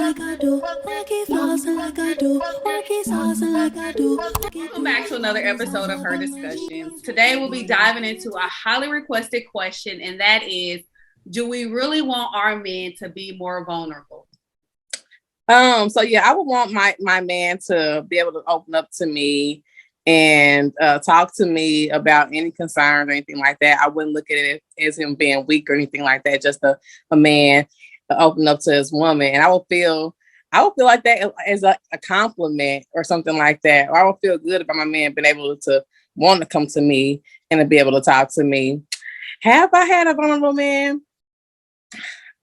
like I do. I keep flossing like I do. I keep saucing like I do. Welcome back to another episode of Her Discussions. Today we'll be diving into a highly requested question, and that is, do we really want our men to be more vulnerable? So yeah, I would want my man to be able to open up to me and talk to me about any concerns or anything like that. I wouldn't look at it as him being weak or anything like that. Just a man to open up to his woman, and I would feel like that as a compliment or something like that. Or I would feel good about my man being able to want to come to me and to be able to talk to me. Have I had a vulnerable man?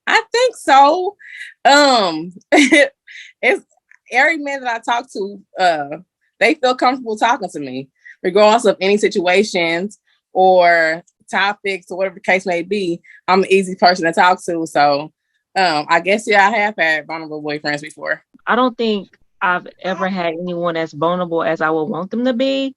I think so. It's every man that I talk to, they feel comfortable talking to me, regardless of any situations or topics or whatever the case may be. I'm an easy person to talk to. So I guess I have had vulnerable boyfriends before. I don't think I've ever had anyone as vulnerable as I would want them to be.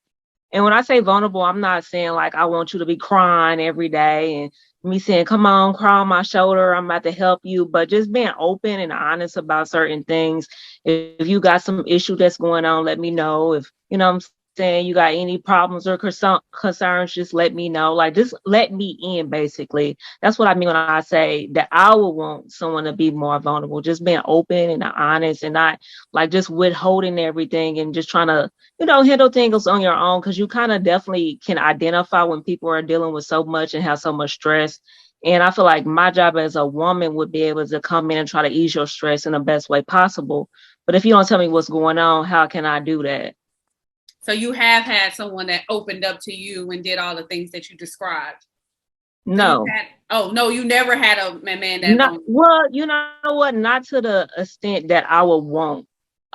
And when I say vulnerable, I'm not saying like I want you to be crying every day and me saying, come on, cry on my shoulder, I'm about to help you, but just being open and honest about certain things. If you got some issue that's going on, let me know. If, you know what I'm saying, you got any problems or concerns, just let me know. Like, just let me in, basically. That's what I mean when I say that I would want someone to be more vulnerable, just being open and honest and not like just withholding everything and just trying to, handle things on your own, because you kind of definitely can identify when people are dealing with so much and have so much stress. And I feel like my job as a woman would be able to come in and try to ease your stress in the best way possible. But if you don't tell me what's going on, how can I do that? So you have had someone that opened up to you and did all the things that you described? No. No, you never had a man that. Well, you know what? Not to the extent that I would want.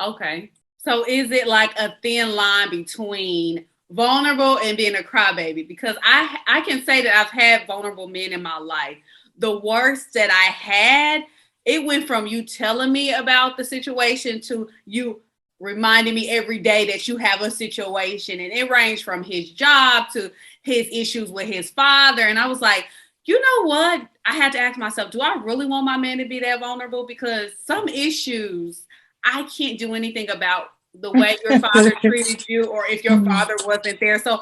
Okay. So is it like a thin line between vulnerable and being a crybaby? Because I can say that I've had vulnerable men in my life. The worst that I had, it went from you telling me about the situation to you reminding me every day that you have a situation, and it ranged from his job to his issues with his father. And I was like, you know what? I had to ask myself, do I really want my man to be that vulnerable? Because some issues I can't do anything about, the way your father treated you, or if your father wasn't there. So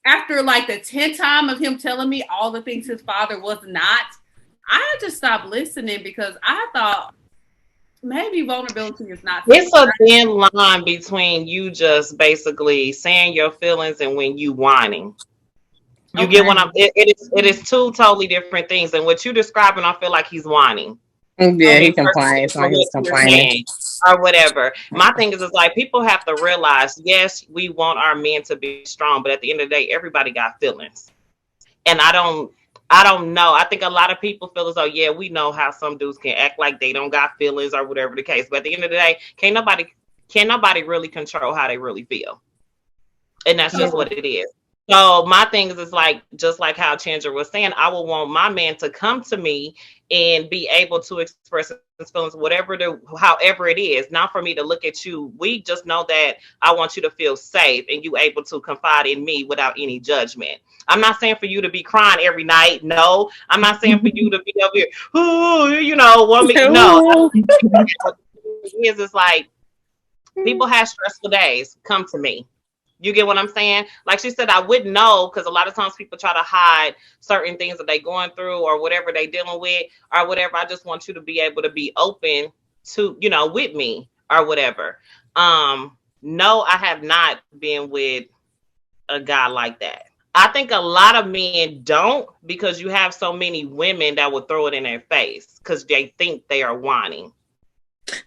after like the 10th time of him telling me all the things his father was not, I just stopped listening, because I thought maybe vulnerability is not. It's a thin line between you just basically saying your feelings and when you whining. You get what it is two totally different things. And what you're describing, I feel like he's whining. Yeah, he complains. Like he's complaining or whatever. My thing is like, people have to realize, yes, we want our men to be strong, but at the end of the day, everybody got feelings. And I don't know. I think a lot of people feel as though, yeah, we know how some dudes can act like they don't got feelings or whatever the case. But at the end of the day, can't nobody really control how they really feel. And that's just what it is. So my thing is like, just like how Chandra was saying, I would want my man to come to me and be able to express his feelings, however it is. Not for me to look at you. We just know that I want you to feel safe and you able to confide in me without any judgment. I'm not saying for you to be crying every night. No, I'm not saying for you to be over here, want me. No, it's like, people have stressful days. Come to me. You get what I'm saying? Like she said, I wouldn't know, because a lot of times people try to hide certain things that they're going through or whatever they're dealing with or whatever. I just want you to be able to be open to, with me or whatever. No, I have not been with a guy like that. I think a lot of men don't, because you have so many women that will throw it in their face because they think they are whining.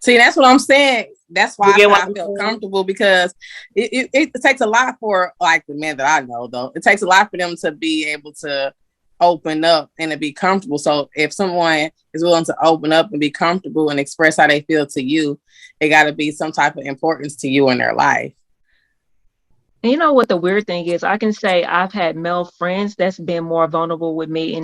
See, that's what I'm saying. That's why I feel comfortable, because it takes a lot for like the men that I know, though. It takes a lot for them to be able to open up and to be comfortable. So if someone is willing to open up and be comfortable and express how they feel to you, it got to be some type of importance to you in their life. And you know what the weird thing is? I can say I've had male friends that's been more vulnerable with me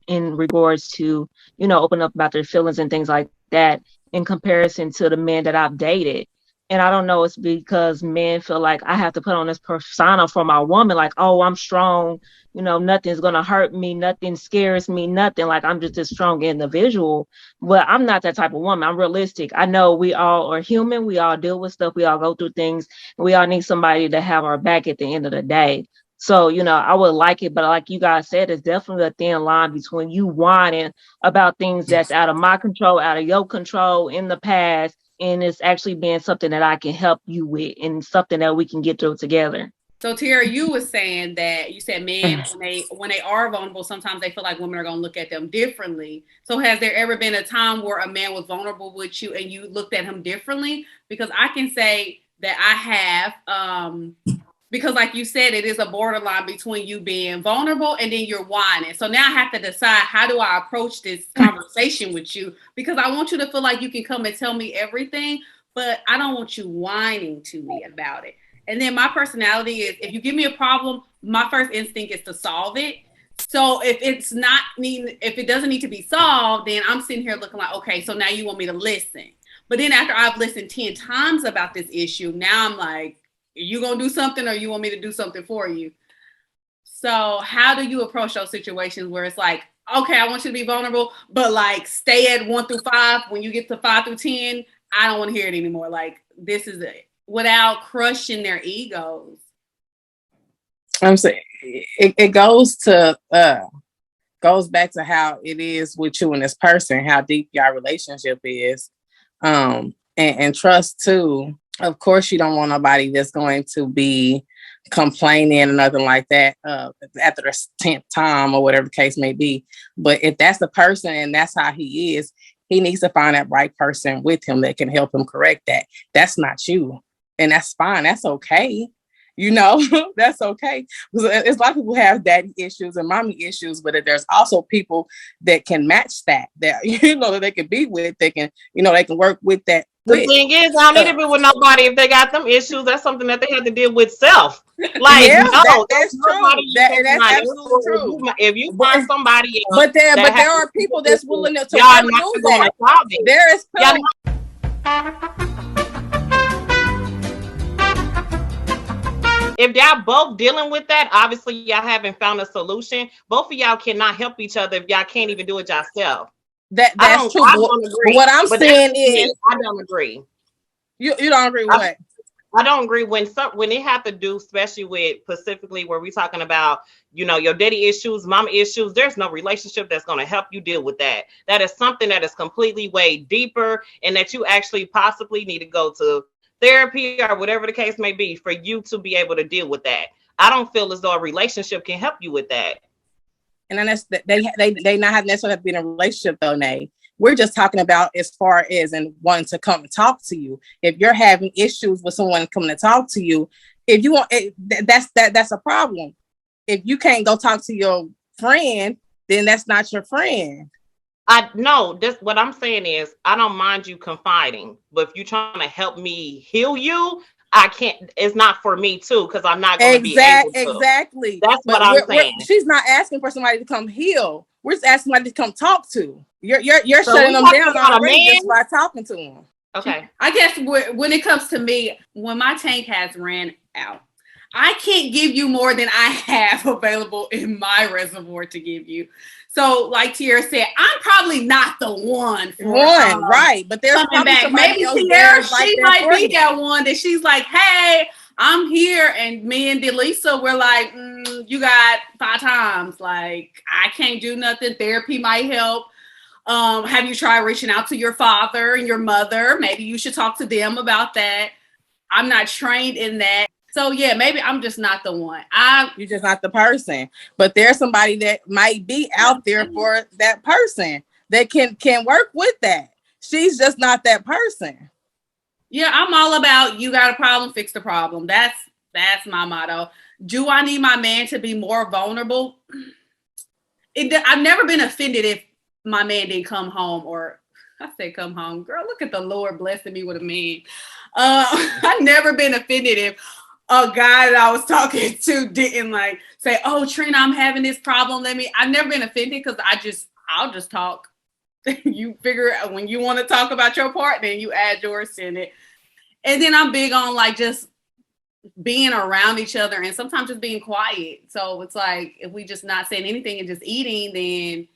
in regards to, open up about their feelings and things like that, in comparison to the men that I've dated. And I don't know, it's because men feel like I have to put on this persona for my woman, like, oh, I'm strong, nothing's gonna hurt me, nothing scares me, nothing. Like I'm just this strong individual. But I'm not that type of woman. I'm realistic. I know we all are human, we all deal with stuff, we all go through things, and we all need somebody to have our back at the end of the day. So, I would like it, but like you guys said, it's definitely a thin line between you whining about things that's out of my control, out of your control in the past, and it's actually being something that I can help you with and something that we can get through together. So Tara, you were saying that you said men when they are vulnerable, sometimes they feel like women are gonna look at them differently. So has there ever been a time where a man was vulnerable with you and you looked at him differently? Because I can say that I have, because like you said, it is a borderline between you being vulnerable and then you're whining. So now I have to decide, how do I approach this conversation with you? Because I want you to feel like you can come and tell me everything, but I don't want you whining to me about it. And then my personality is, if you give me a problem, my first instinct is to solve it. So if it doesn't need to be solved, then I'm sitting here looking like, okay, so now you want me to listen. But then after I've listened 10 times about this issue, now I'm like, are you going to do something or you want me to do something for you? So how do you approach those situations where it's like, okay, I want you to be vulnerable, but like stay at 1 through 5. When you get to 5 through 10, I don't want to hear it anymore. Like this is it. Without crushing their egos. I'm saying it goes back to how it is with you and this person, how deep your relationship is, and trust too. Of course, you don't want nobody that's going to be complaining or nothing like that after the 10th time or whatever the case may be. But if that's the person and that's how he is, he needs to find that right person with him that can help him correct that. That's not you. And that's fine. That's okay. That's okay. Because it's a lot of people have daddy issues and mommy issues, but there's also people that can match that that they can be with, they can work with that. The thing is, I don't need to be with nobody if they got them issues. That's something that they have to deal with self. Like, yeah, no, that's true. That's absolutely true. If you find somebody else, but there are people that's willing to do that. There is if y'all both dealing with that, obviously y'all haven't found a solution. Both of y'all cannot help each other if y'all can't even do it yourself. That's true. I don't agree. What I'm saying is, I don't agree. You don't agree with what? I don't agree when they have to do, especially with specifically where we're talking about, your daddy issues, mama issues. There's no relationship that's going to help you deal with that. That is something that is completely way deeper, and that you actually possibly need to go to therapy or whatever the case may be for you to be able to deal with that. I don't feel as though a relationship can help you with that. And then they not have necessarily have to be in a relationship though, Nay. We're just talking about as far as and wanting to come and talk to you. If you're having issues with someone coming to talk to you, if you want, that's a problem. If you can't go talk to your friend, then that's not your friend. What I'm saying is, I don't mind you confiding, but if you're trying to help me heal you, I can't. It's not for me too, because I'm not going to be able to. Exactly. That's what I'm saying. She's not asking for somebody to come heal. We're just asking somebody to come talk to. You're shutting them down already just by talking to them. Okay. I guess when it comes to me, when my tank has ran out, I can't give you more than I have available in my reservoir to give you. So, like Tiara said, I'm probably not the one for right? But there's coming back. Maybe Tiara, she might be that one that she's like, "Hey, I'm here," and me and Delisa were like, "You got 5 times. Like, I can't do nothing. Therapy might help. Have you tried reaching out to your father and your mother? Maybe you should talk to them about that. I'm not trained in that." So yeah, maybe I'm just not the one. You're just not the person. But there's somebody that might be out there for that person that can work with that. She's just not that person. Yeah, I'm all about you got a problem, fix the problem. That's my motto. Do I need my man to be more vulnerable? I've never been offended if my man didn't come home, or I say come home. Girl, look at the Lord blessing me with a man. I've never been offended if a guy that I was talking to didn't like say, "Oh, Trina, I'm having this problem. I've never been offended because I'll just talk. You figure out when you want to talk about your part, then you add yours in it. And then I'm big on like just being around each other and sometimes just being quiet. So it's like if we just not saying anything and just eating, then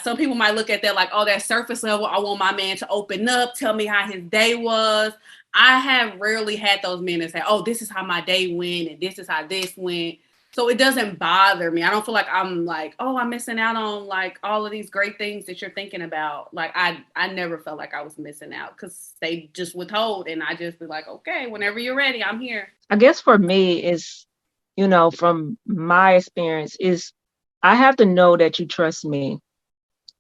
some people might look at that like, oh, that surface level. I want my man to open up, tell me how his day was. I have rarely had those men that say, oh, this is how my day went and this is how this went. So it doesn't bother me. I don't feel like I'm like, oh, I'm missing out on like all of these great things that you're thinking about. Like I never felt like I was missing out because they just withhold and I just be like, okay, whenever you're ready, I'm here. I guess for me is, from my experience is I have to know that you trust me.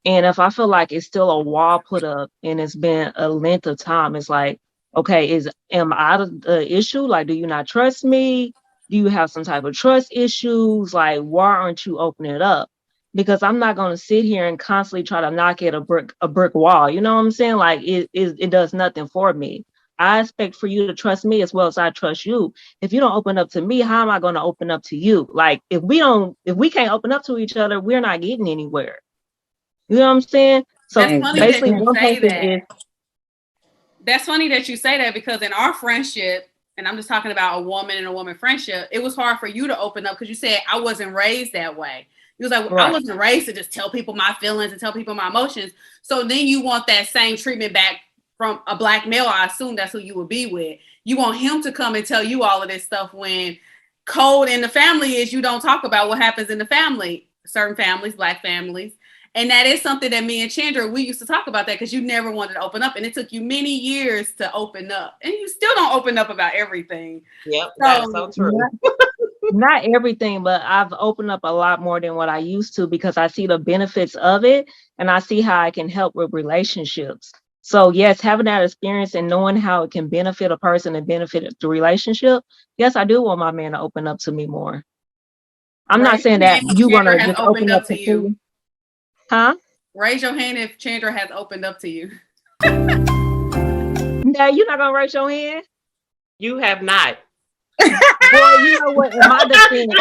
And if I feel like it's still a wall put up and it's been a length of time, it's like, okay, am I the issue? Like, do you not trust me? Do you have some type of trust issues? Like, why aren't you opening it up? Because I'm not going to sit here and constantly try to knock at a brick wall. You know what I'm saying? Like, it does nothing for me. I expect for you to trust me as well as I trust you. If you don't open up to me, how am I going to open up to you? Like, if we can't open up to each other, we're not getting anywhere. You know what I'm saying? So that's funny basically, that you say that. That's funny that you say that because in our friendship, and I'm just talking about a woman and a woman friendship, it was hard for you to open up because you said I wasn't raised that way. You was like, right. I wasn't raised to just tell people my feelings and tell people my emotions. So then you want that same treatment back from a black male. I assume that's who you would be with. You want him to come and tell you all of this stuff when code in the family is you don't talk about what happens in the family, certain families, black families. And that is something that me and Chandra, we used to talk about that because you never wanted to open up. And it took you many years to open up. And you still don't open up about everything. Yep, that's so true. Not everything, but I've opened up a lot more than what I used to because I see the benefits of it. And I see how I can help with relationships. So yes, having that experience and knowing how it can benefit a person and benefit the relationship. Yes, I do want my man to open up to me more. I'm not saying that you're going to just open up to you. Huh? Raise your hand if Chandra has opened up to you. No, you're not gonna raise your hand. You have not. Well, you know what? In my defense,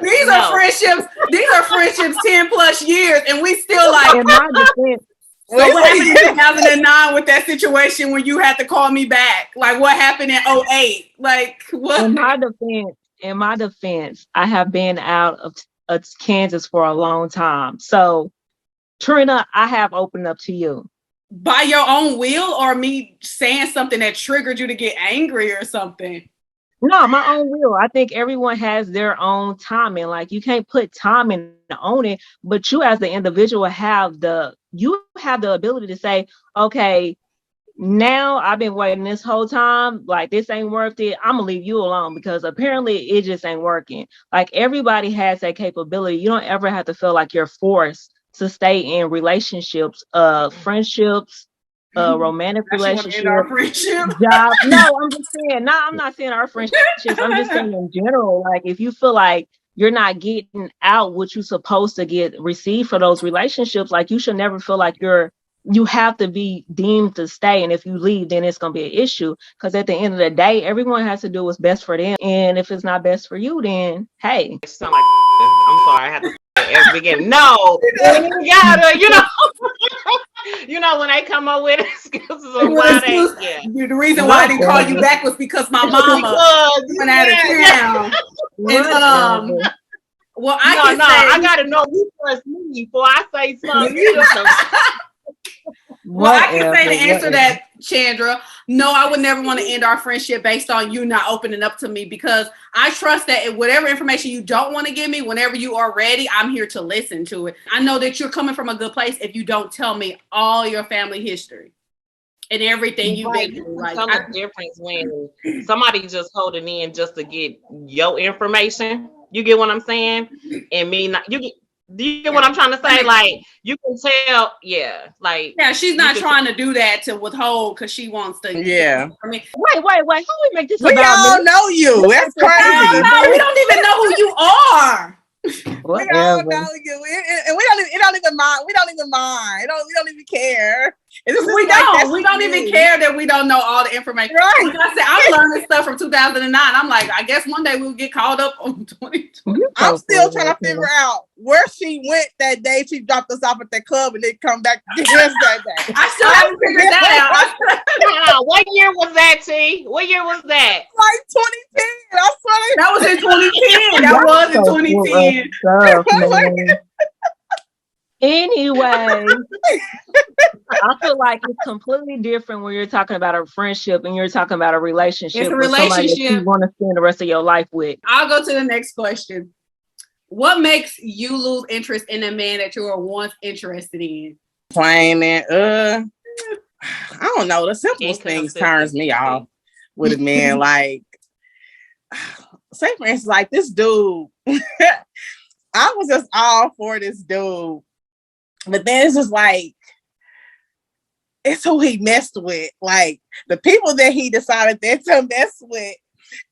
these are friendships. These are friendships 10 plus years, and we still like. In my defense. So what happened in 2009 with that situation when you had to call me back? Like what happened in 2008? Like what? In my defense, I have been out of Kansas for a long time, so. Trina, I have opened up to you. By your own will or me saying something that triggered you to get angry or something? No, my own will. I think everyone has their own timing. Like you can't put timing on it, but you as the individual have the ability to say, okay, now I've been waiting this whole time. Like this ain't worth it. I'm gonna leave you alone because apparently it just ain't working. Like everybody has that capability. You don't ever have to feel like you're forced to stay in relationships, friendships, romantic relationships, jobs. No, I'm just saying, I'm not saying our friendships. I'm just saying in general, like if you feel like you're not getting out what you're supposed to receive for those relationships, like you should never feel like you have to be deemed to stay. And if you leave, then it's going to be an issue. Because at the end of the day, everyone has to do what's best for them. And if it's not best for you, then hey. It sound like I'm sorry, I had to at the beginning. No, you gotta, when they come up with excuses of why the reason why I didn't call you back was because my mama went out of town. And well, I gotta know you trust me before I say something. Well, I can say to answer that, Chandra, no, I would never want to end our friendship based on you not opening up to me because I trust that whatever information you don't want to give me, whenever you are ready, I'm here to listen to it. I know that you're coming from a good place if you don't tell me all your family history and everything you've been through. Like, the difference when somebody just holding in just to get your information. You get what I'm saying? And me not, do you get what I'm trying to say? Like, you can tell, she's not trying to do that to withhold because she wants to. Yeah. I mean, wait. How we make this about me? We all know you. That's crazy. No, we don't even know who you are. We all know you, and we don't even mind. We don't even care. We don't even care that we don't know all the information. Right. Like I said, I'm learning stuff from 2009. I'm like, I guess one day we'll get called up on 2020. I'm still trying to figure out where she went that day. She dropped us off at that club and then come back to get us that day. I still haven't figured that out. What year was that, T? What year was that? Like 2010. I swear. That was in 2010. That was in 2010. Stuff, man. Anyway, I feel like it's completely different when you're talking about a friendship and you're talking about a relationship. It's a with somebody that relationship. you want to spend the rest of your life with. I'll go to the next question. What makes you lose interest in a man that you were once interested in? Plain and I don't know. The simplest things turns me off with a man. Like, say for instance, like this dude. I was just all for this dude, but then it's just like it's who he messed with, like the people that he decided that to mess with.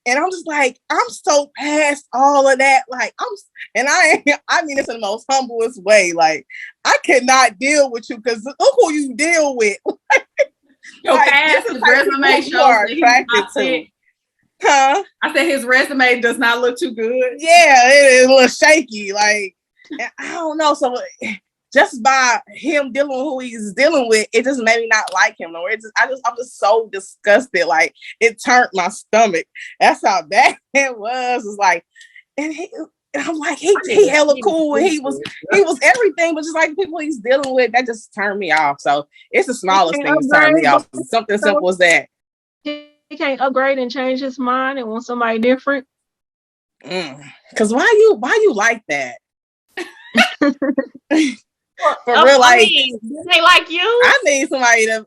And I'm just like, I'm so past all of that. Like, I mean this in the most humblest way. Like, I cannot deal with you because look who you deal with. Your like, past, his resume shows that he's not fit. Huh? I said his resume does not look too good. Yeah, it is a little shaky. Like, I don't know. So just by him dealing with who he's dealing with, it just made me not like him. No, I'm just so disgusted. Like, it turned my stomach. That's how bad it was. It's like, and I'm like, he hella cool. And he was everything, but just like the people he's dealing with, that just turned me off. So it's the smallest things turn me off. Something simple as that. He can't upgrade and change his mind and want somebody different. Because why you like that? For real, like, I mean, they like you. I need somebody to,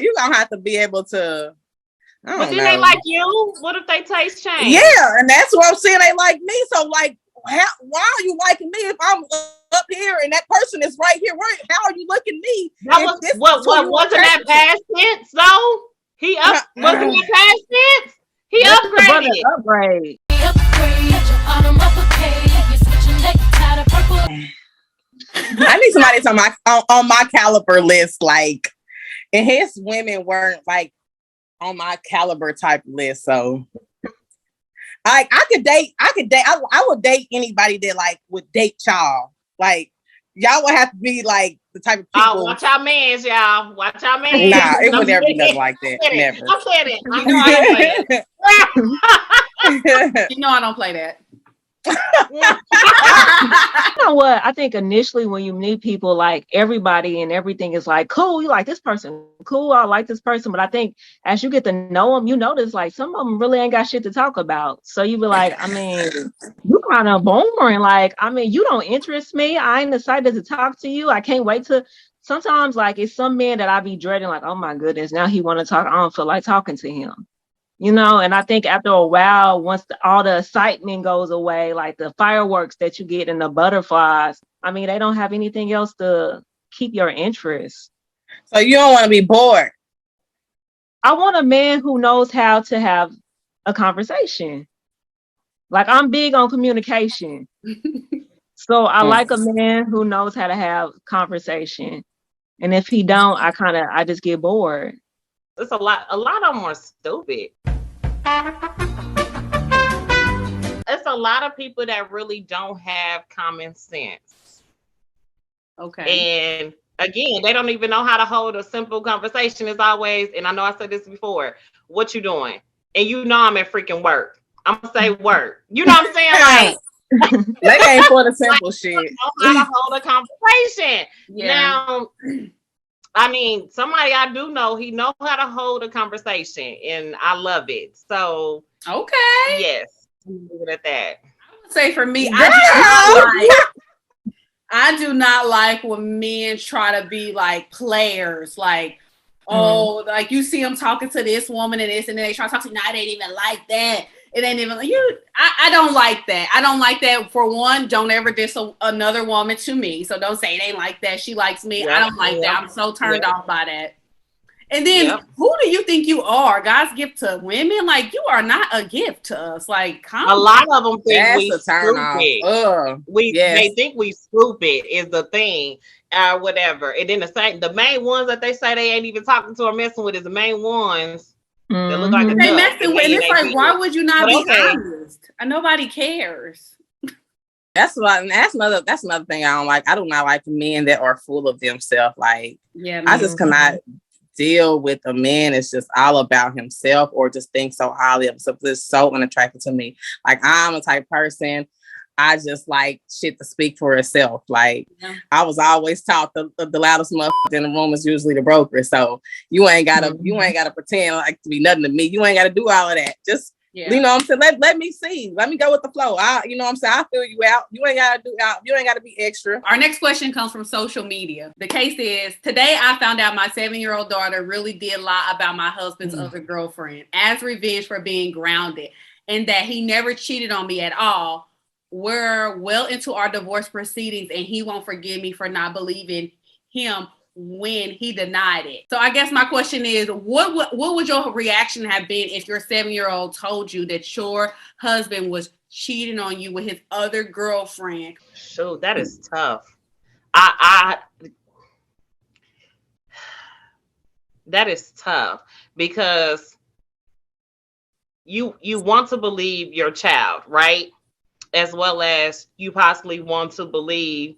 you gonna have to be able to. But then they like you. What if they taste change? Yeah, and that's what I'm saying. They like me. So, like, why are you liking me if I'm up here and that person is right here? How are you looking at me? Wasn't that past tense though? Wasn't that past tense? He upgraded. Upgrade. I need somebody on my caliber list, like, and his women weren't like on my caliber type list. So, like, I would date anybody that like would date y'all. Like, y'all would have to be like the type of people. Oh, watch our mans, y'all. Watch our mans. Nah, it would never be nothing like that. Never. I said it. I know I don't play it. You know I don't play that. You know what? I think initially when you meet people, like everybody and everything is like, cool, you like this person, cool, I like this person. But I think as you get to know them, you notice like some of them really ain't got shit to talk about. So you be like, I mean, you kind of boring. Like, I mean, you don't interest me. I ain't decided to talk to you. I can't wait to. Sometimes like it's some men that I be dreading, like, oh my goodness, now he want to talk. I don't feel like talking to him. You know, and I think after a while, once all the excitement goes away, like the fireworks that you get and the butterflies, I mean, they don't have anything else to keep your interest. So you don't want to be bored. I want a man who knows how to have a conversation. Like, I'm big on communication. So I like a man who knows how to have conversation. And if he don't, I just get bored. It's a lot of them are stupid. It's a lot of people that really don't have common sense. Okay. And again, they don't even know how to hold a simple conversation as always. And I know I said this before. What you doing? And you know I'm at freaking work. I'm gonna say work. You know what I'm saying? Like, that ain't for the simple shit. Know how to hold a conversation. Yeah. Now, I mean, somebody I do know, he know how to hold a conversation, and I love it. So, okay, yes, leave it at that. I would say for me, I do not like when men try to be like players, like, oh, like you see them talking to this woman and this, and then they try to talk to you. Nah, it ain't even like that. It ain't even you. I don't like that. I don't like that. For one, don't ever diss another woman to me. So don't say it ain't like that. She likes me. I don't like that. I'm so turned off by that. And then who do you think you are? God's gift to women? Like, you are not a gift to us. Like, a lot of them think we stupid. They think we stupid is the thing, or whatever. And then the main ones that they say they ain't even talking to or messing with is the main ones. They look like they messing with. And it's like, why would you not be honest? Nobody cares. That's another thing I don't like. I do not like men that are full of themselves. Like, I just cannot deal with a man that's just all about himself or just thinks so highly of himself. It's so unattractive to me. Like, I'm a type of person, I just like shit to speak for itself. Like, I was always taught the loudest motherfucker in the room is usually the broker. So you ain't gotta pretend like to be nothing to me. You ain't gotta do all of that. Just you know what I'm saying? Let me see. Let me go with the flow. You know what I'm saying? I feel you out. You ain't gotta be extra. Our next question comes from social media. The case is, today I found out my 7-year-old daughter really did lie about my husband's other girlfriend as revenge for being grounded, and that he never cheated on me at all. We're well into our divorce proceedings and he won't forgive me for not believing him when he denied it. So I guess my question is, what would your reaction have been if your 7-year-old told you that your husband was cheating on you with his other girlfriend? Shoot, that is tough. That is tough because you want to believe your child, right? As well as you possibly want to believe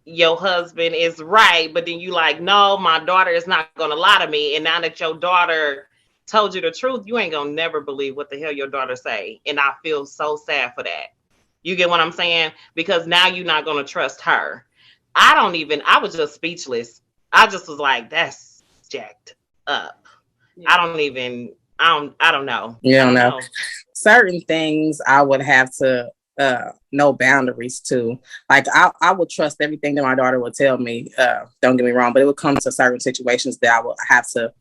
your husband is right, but then you like, no, my daughter is not going to lie to me. And now that your daughter told you the truth, you ain't going to never believe what the hell your daughter say. And I feel so sad for that. You get what I'm saying? Because now you're not going to trust her. I was just speechless. I just was like, that's jacked up. Yeah. I don't know. You don't know. Certain things I would have to know boundaries to. Like, I would trust everything that my daughter would tell me. Don't get me wrong, but it would come to certain situations that I would have to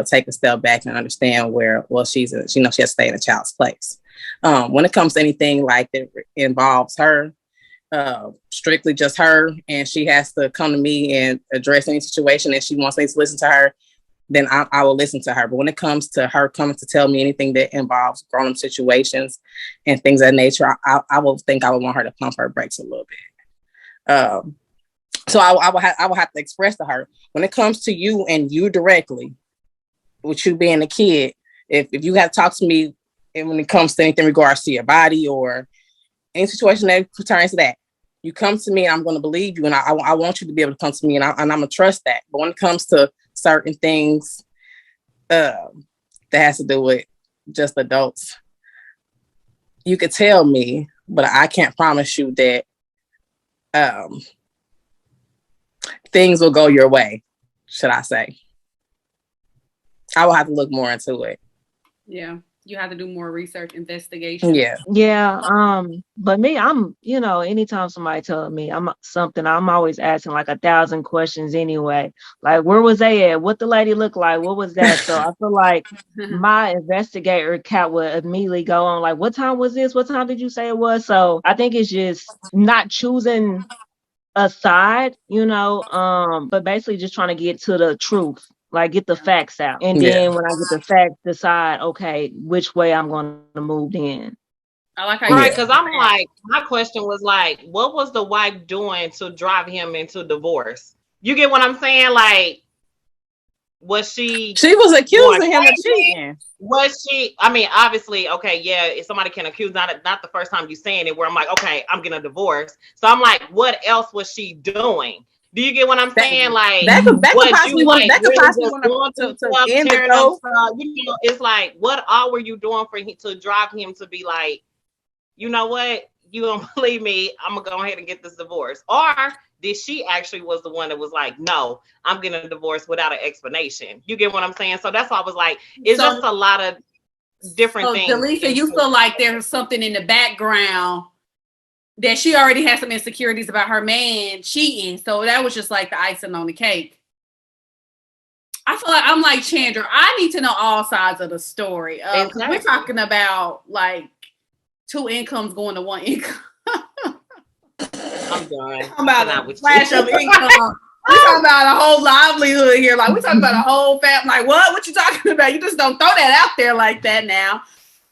take a step back and understand where, well, she has to stay in a child's place. When it comes to anything like that involves her, strictly just her, and she has to come to me and address any situation and she wants me to listen to her, then I will listen to her. But when it comes to her coming to tell me anything that involves grown-up situations and things of that nature, I will think I would want her to pump her brakes a little bit. So I will have to express to her, when it comes to you and you directly, with you being a kid, if you have to talk to me, and when it comes to anything in regards to your body or any situation that pertains to that, you come to me and I'm going to believe you, and I want you to be able to come to me, and I'm going to trust that. But when it comes to certain things that has to do with just adults, you could tell me, but I can't promise you that things will go your way, should I say. I will have to look more into it. Yeah. You have to do more research, investigation. Yeah. But me, I'm, anytime somebody tells me I'm always asking like 1,000 questions anyway. Like, where was they at? What the lady look like? What was that? So I feel like my investigator cat would immediately go on like, what time was this? What time did you say it was? So I think it's just not choosing a side, but basically just trying to get to the truth. Like, get the facts out. And then when I get the facts, decide, okay, which way I'm going to move in. I like how right, because I'm like, my question was like, what was the wife doing to drive him into divorce? You get what I'm saying? Like, was she was accusing him of cheating? Was she? I mean, obviously, okay, yeah, if somebody can accuse, not the first time you saying it, where I'm like, okay, I'm getting a divorce. So I'm like, what else was she doing? Do you get what I'm saying? Like, that could possibly want to end it though. It's like, what all were you doing for him to drive him to be like, you know what? You don't believe me? I'm gonna go ahead and get this divorce. Or did she actually was the one that was like, no, I'm getting a divorce without an explanation? You get what I'm saying? So that's why I was like, it's just a lot of different things. Delisa, you feel like there's something in the background that she already has some insecurities about her man cheating. So that was just like the icing on the cake. I feel like I'm like Chandra. I need to know all sides of the story. Exactly. We're talking about like 2 incomes going to 1 income. I'm done. I'm about a flash of income. We're talking about a whole livelihood here. Like, we're talking about a whole family. Like, what you talking about? You just don't throw that out there like that now.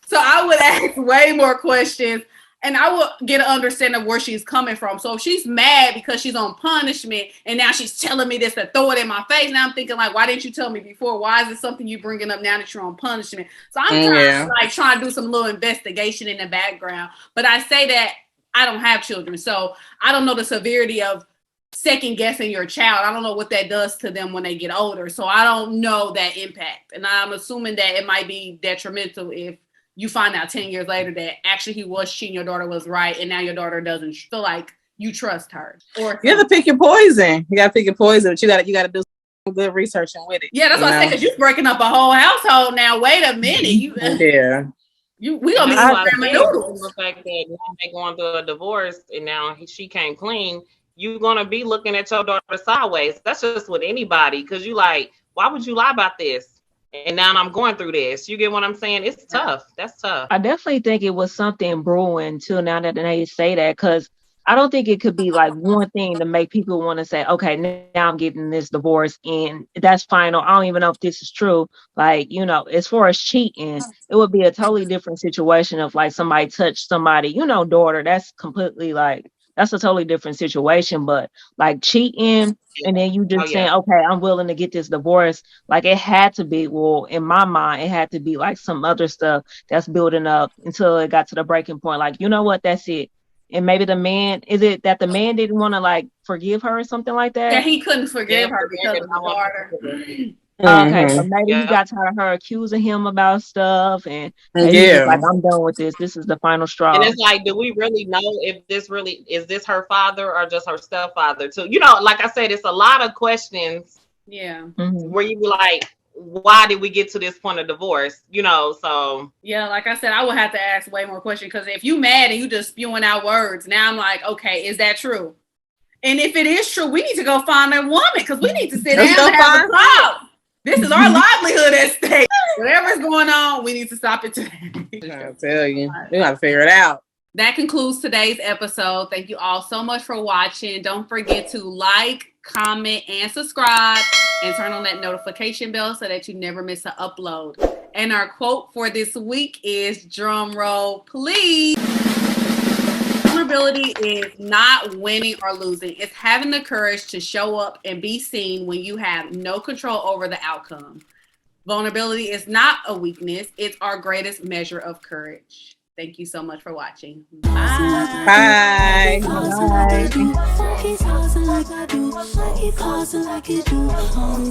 So I would ask way more questions. And I will get an understanding of where she's coming from. So if she's mad because she's on punishment and now she's telling me this to throw it in my face, now I'm thinking like, why didn't you tell me before? Why is it something you bringing up now that you're on punishment? So I'm trying to do some little investigation in the background. But I say that I don't have children, so I don't know the severity of second guessing your child. I don't know what that does to them when they get older. So I don't know that impact. And I'm assuming that it might be detrimental if you find out 10 years later that actually he was cheating, your daughter was right, and now your daughter doesn't feel like you trust her. Or you have to pick your poison. You got to pick your poison, but you got to do some good researching with it. Yeah, that's what I said, because you're breaking up a whole household now. Wait a minute. We gonna be ramen noodles. The fact that now they going through a divorce and now she came clean, you're gonna be looking at your daughter sideways. That's just with anybody, because you like, why would you lie about this? And now I'm going through this. You get what I'm saying? It's tough. That's tough. I definitely think it was something brewing too. Now that they say that, because I don't think it could be like one thing to make people want to say, okay, now I'm getting this divorce and that's final. I don't even know if this is true. Like, you know, as far as cheating, it would be a totally different situation if like somebody touched somebody, you know, daughter. That's completely like, that's a totally different situation. But like cheating and then you just saying, okay, I'm willing to get this divorce. Like it had to be, well, in my mind, it had to be like some other stuff that's building up until it got to the breaking point. Like, you know what, that's it. And maybe the man, is it that the man didn't want to like forgive her or something like that? Yeah, he couldn't forgive her because of the daughter. Okay, so maybe he got tired of her accusing him about stuff, and he was like, I'm done with this. This is the final straw. And it's like, do we really know if this really is this her father or just her stepfather too? You know, like I said, it's a lot of questions. Yeah. Where you be like, why did we get to this point of divorce? You know, so yeah, like I said, I would have to ask way more questions, because if you mad and you just spewing out words, now I'm like, okay, is that true? And if it is true, we need to go find a woman, because we need to sit down and have a talk. This is our livelihood at stake. Whatever's going on, we need to stop it today. I tell you, we got to figure it out. That concludes today's episode. Thank you all so much for watching. Don't forget to like, comment, and subscribe, and turn on that notification bell so that you never miss an upload. And our quote for this week is, drum roll, please. Vulnerability is not winning or losing. It's having the courage to show up and be seen when you have no control over the outcome. Vulnerability is not a weakness. It's our greatest measure of courage. Thank you so much for watching. Bye. Bye. Bye.